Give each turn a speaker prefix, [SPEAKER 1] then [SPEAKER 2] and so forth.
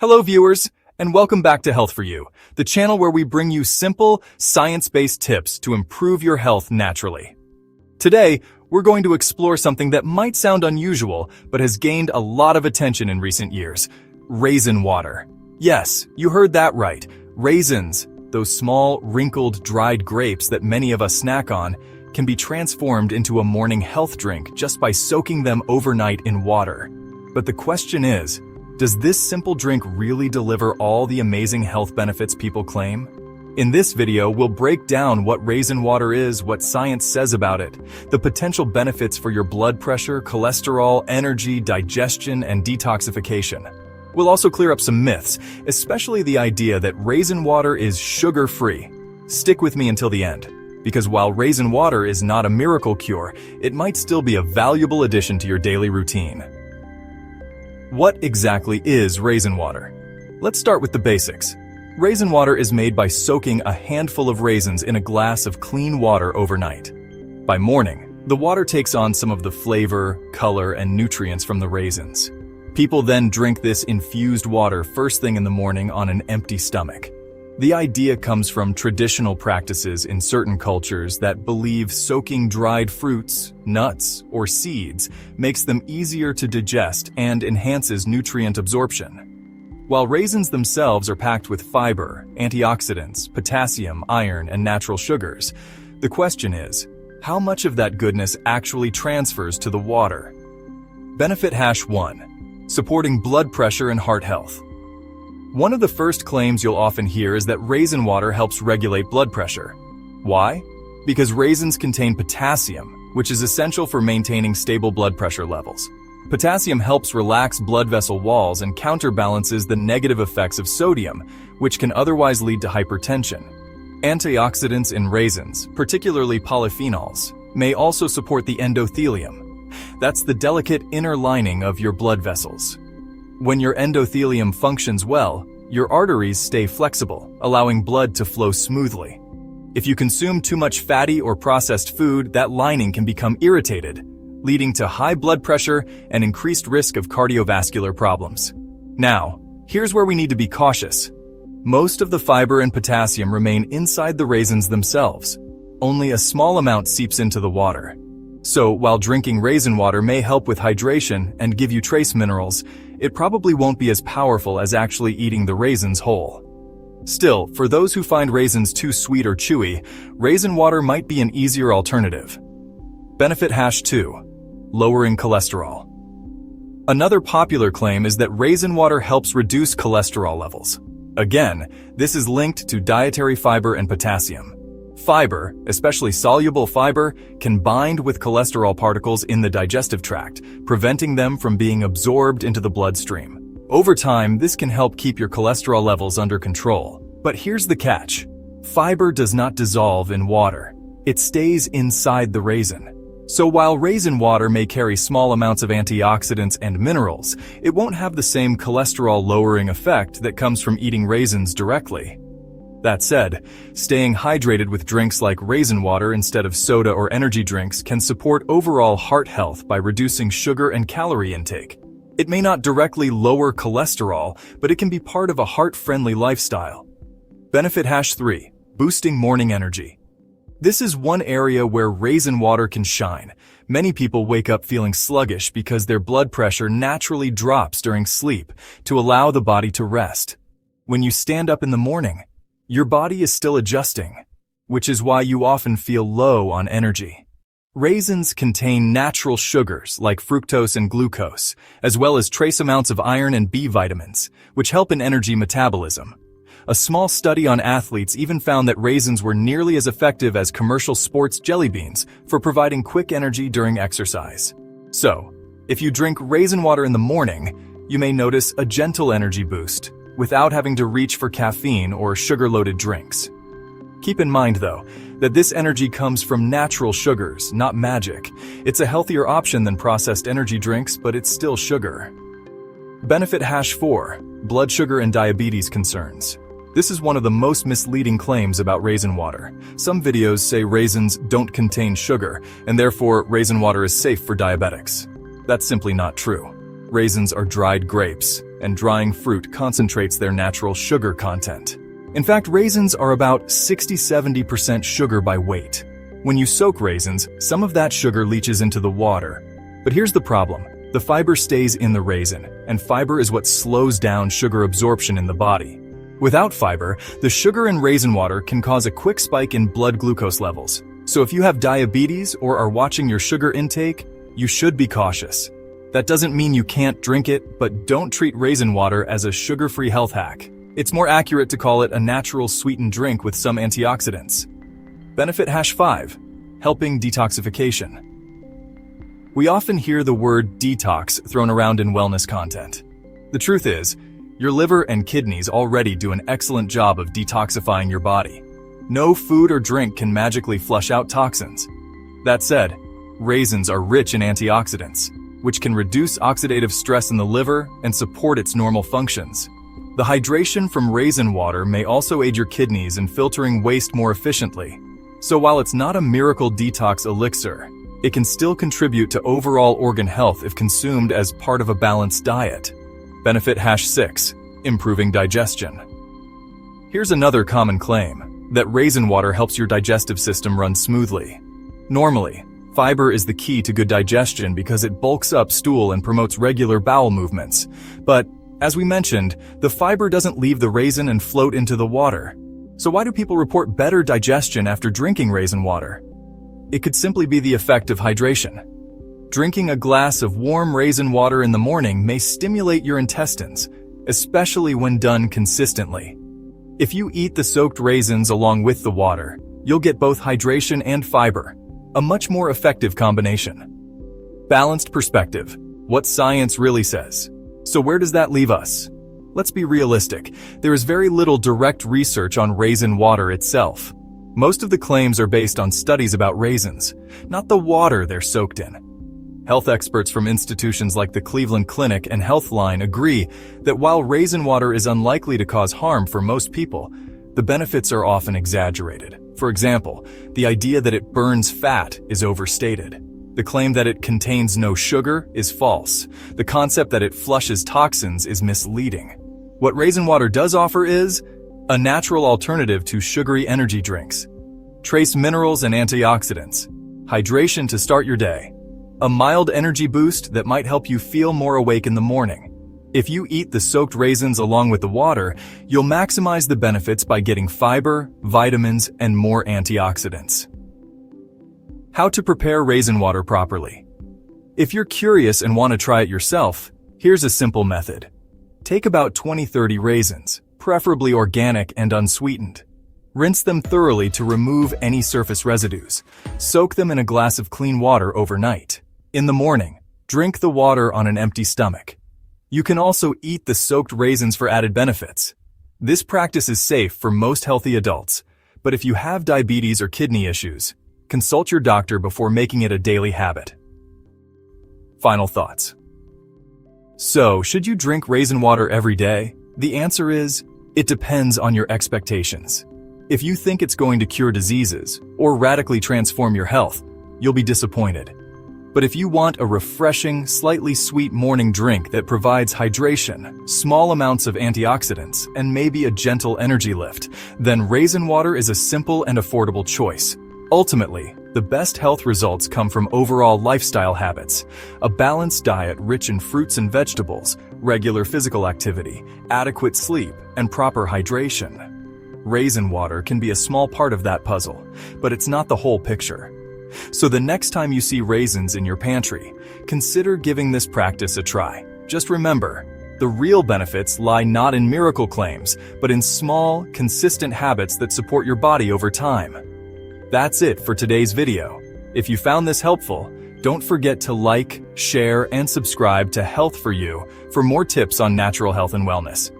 [SPEAKER 1] Hello viewers, and welcome back to Healthforyou, the channel where we bring you simple, science-based tips to improve your health naturally. Today, we're going to explore something that might sound unusual, but has gained a lot of attention in recent years: raisin water. Yes, you heard that right. Raisins, those small, wrinkled, dried grapes that many of us snack on, can be transformed into a morning health drink just by soaking them overnight in water. But the question is, does this simple drink really deliver all the amazing health benefits people claim? In this video, we'll break down what raisin water is, what science says about it, the potential benefits for your blood pressure, cholesterol, energy, digestion, and detoxification. We'll also clear up some myths, especially the idea that raisin water is sugar-free. Stick with me until the end, because while raisin water is not a miracle cure, it might still be a valuable addition to your daily routine. What exactly is raisin water? Let's start with the basics. Raisin water is made by soaking a handful of raisins in a glass of clean water overnight. By morning, the water takes on some of the flavor, color, and nutrients from the raisins. People then drink this infused water first thing in the morning on an empty stomach. The idea comes from traditional practices in certain cultures that believe soaking dried fruits, nuts, or seeds makes them easier to digest and enhances nutrient absorption. While raisins themselves are packed with fiber, antioxidants, potassium, iron, and natural sugars, the question is, how much of that goodness actually transfers to the water? Benefit #1: supporting blood pressure and heart health. One of the first claims you'll often hear is that raisin water helps regulate blood pressure. Why? Because raisins contain potassium, which is essential for maintaining stable blood pressure levels. Potassium helps relax blood vessel walls and counterbalances the negative effects of sodium, which can otherwise lead to hypertension. Antioxidants in raisins, particularly polyphenols, may also support the endothelium. That's the delicate inner lining of your blood vessels. When your endothelium functions well, your arteries stay flexible, allowing blood to flow smoothly. If you consume too much fatty or processed food, that lining can become irritated, leading to high blood pressure and increased risk of cardiovascular problems. Now, here's where we need to be cautious. Most of the fiber and potassium remain inside the raisins themselves. Only a small amount seeps into the water. So, while drinking raisin water may help with hydration and give you trace minerals, it probably won't be as powerful as actually eating the raisins whole. Still, for those who find raisins too sweet or chewy, raisin water might be an easier alternative. Benefit #2: lowering cholesterol. Another popular claim is that raisin water helps reduce cholesterol levels. Again, this is linked to dietary fiber and potassium. Fiber, especially soluble fiber, can bind with cholesterol particles in the digestive tract, preventing them from being absorbed into the bloodstream. Over time, this can help keep your cholesterol levels under control. But here's the catch. Fiber does not dissolve in water. It stays inside the raisin. So while raisin water may carry small amounts of antioxidants and minerals, it won't have the same cholesterol-lowering effect that comes from eating raisins directly. That said, staying hydrated with drinks like raisin water instead of soda or energy drinks can support overall heart health by reducing sugar and calorie intake. It may not directly lower cholesterol, but it can be part of a heart-friendly lifestyle. Benefit #3: boosting morning energy. This is one area where raisin water can shine. Many people wake up feeling sluggish because their blood pressure naturally drops during sleep to allow the body to rest. When you stand up in the morning, your body is still adjusting, which is why you often feel low on energy. Raisins contain natural sugars like fructose and glucose, as well as trace amounts of iron and B vitamins, which help in energy metabolism. A small study on athletes even found that raisins were nearly as effective as commercial sports jelly beans for providing quick energy during exercise. So, if you drink raisin water in the morning, you may notice a gentle energy boost, without having to reach for caffeine or sugar-loaded drinks. Keep in mind, though, that this energy comes from natural sugars, not magic. It's a healthier option than processed energy drinks, but it's still sugar. Benefit #4: blood sugar and diabetes concerns. This is one of the most misleading claims about raisin water. Some videos say raisins don't contain sugar, and therefore raisin water is safe for diabetics. That's simply not true. Raisins are dried grapes, and drying fruit concentrates their natural sugar content. In fact, raisins are about 60–70% sugar by weight. When you soak raisins, some of that sugar leaches into the water. But here's the problem. The fiber stays in the raisin, and fiber is what slows down sugar absorption in the body. Without fiber, the sugar in raisin water can cause a quick spike in blood glucose levels. So if you have diabetes or are watching your sugar intake, you should be cautious. That doesn't mean you can't drink it, but don't treat raisin water as a sugar-free health hack. It's more accurate to call it a natural sweetened drink with some antioxidants. Benefit #5, helping detoxification. We often hear the word detox thrown around in wellness content. The truth is, your liver and kidneys already do an excellent job of detoxifying your body. No food or drink can magically flush out toxins. That said, raisins are rich in antioxidants, which can reduce oxidative stress in the liver and support its normal functions. The hydration from raisin water may also aid your kidneys in filtering waste more efficiently. So while it's not a miracle detox elixir, it can still contribute to overall organ health if consumed as part of a balanced diet. Benefit #6, improving digestion. Here's another common claim, that raisin water helps your digestive system run smoothly. Normally, fiber is the key to good digestion because it bulks up stool and promotes regular bowel movements. But, as we mentioned, the fiber doesn't leave the raisin and float into the water. So why do people report better digestion after drinking raisin water? It could simply be the effect of hydration. Drinking a glass of warm raisin water in the morning may stimulate your intestines, especially when done consistently. If you eat the soaked raisins along with the water, you'll get both hydration and fiber, a much more effective combination. Balanced perspective, what science really says. So where does that leave us? Let's be realistic. There is very little direct research on raisin water itself. Most of the claims are based on studies about raisins, not the water they're soaked in. Health experts from institutions like the Cleveland Clinic and Healthline agree that while raisin water is unlikely to cause harm for most people, the benefits are often exaggerated. For example, the idea that it burns fat is overstated. The claim that it contains no sugar is false. The concept that it flushes toxins is misleading. What raisin water does offer is a natural alternative to sugary energy drinks, trace minerals and antioxidants, hydration to start your day, a mild energy boost that might help you feel more awake in the morning. If you eat the soaked raisins along with the water, you'll maximize the benefits by getting fiber, vitamins, and more antioxidants. How to prepare raisin water properly. If you're curious and want to try it yourself, here's a simple method. Take about 20–30 raisins, preferably organic and unsweetened. Rinse them thoroughly to remove any surface residues. Soak them in a glass of clean water overnight. In the morning, drink the water on an empty stomach. You can also eat the soaked raisins for added benefits. This practice is safe for most healthy adults, but if you have diabetes or kidney issues, consult your doctor before making it a daily habit. Final thoughts. So, should you drink raisin water every day? The answer is, it depends on your expectations. If you think it's going to cure diseases or radically transform your health, you'll be disappointed. But if you want a refreshing, slightly sweet morning drink that provides hydration, small amounts of antioxidants, and maybe a gentle energy lift, then raisin water is a simple and affordable choice. Ultimately, the best health results come from overall lifestyle habits, a balanced diet rich in fruits and vegetables, regular physical activity, adequate sleep, and proper hydration. Raisin water can be a small part of that puzzle, but it's not the whole picture. So the next time you see raisins in your pantry, consider giving this practice a try. Just remember, the real benefits lie not in miracle claims, but in small, consistent habits that support your body over time. That's it for today's video. If you found this helpful, don't forget to like, share, and subscribe to Health4You for more tips on natural health and wellness.